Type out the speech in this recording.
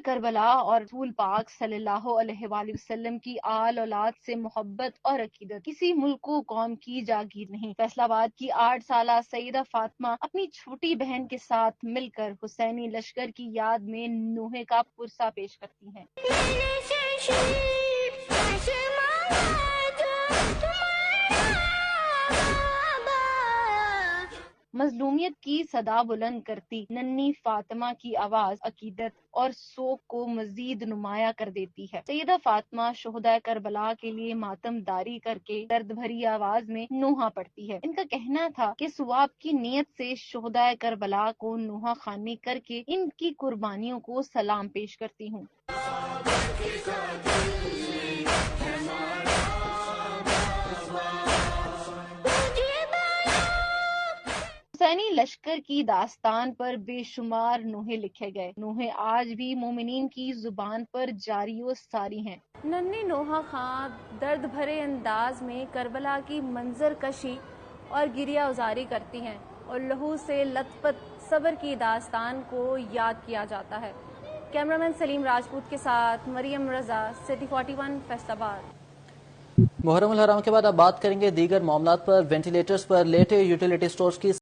کربلا اور رسول پاک صلی اللہ علیہ وآلہ وسلم کی آل اولاد سے محبت اور عقیدت کسی ملک و قوم کی جاگیر نہیں۔ فیصل آباد کی 8 سالہ سیدہ فاطمہ اپنی چھوٹی بہن کے ساتھ مل کر حسینی لشکر کی یاد میں نوحے کا پرسہ پیش کرتی ہیں۔ مظلومیت کی صدا بلند کرتی ننھی فاطمہ کی آواز عقیدت اور سوگ کو مزید نمایاں کر دیتی ہے۔ سیدہ فاطمہ شہداء کربلا کے لیے ماتم داری کر کے درد بھری آواز میں نوحہ پڑھتی ہے۔ ان کا کہنا تھا کہ ثواب کی نیت سے شہداء کربلا کو نوحہ خوانی کر کے ان کی قربانیوں کو سلام پیش کرتی ہوں۔ حسینی لشکر کی داستان پر بے شمار نوحے لکھے گئے۔ نوحے آج بھی مومنین کی زبان پر جاری و ساری ہیں۔ ننھی نوحہ خان درد بھرے انداز میں کربلا کی منظر کشی اور گریہ ازاری کرتی ہیں اور لہو سے لت پت صبر کی داستان کو یاد کیا جاتا ہے۔ کیمرامین سلیم راجپوت کے ساتھ مریم رضا، سٹی 41 فیصل آباد۔ محرم الحرام کے بعد اب بات کریں گے دیگر معاملات پر۔ وینٹیلیٹرز پر لیٹے یوٹیلیٹی سٹورز کی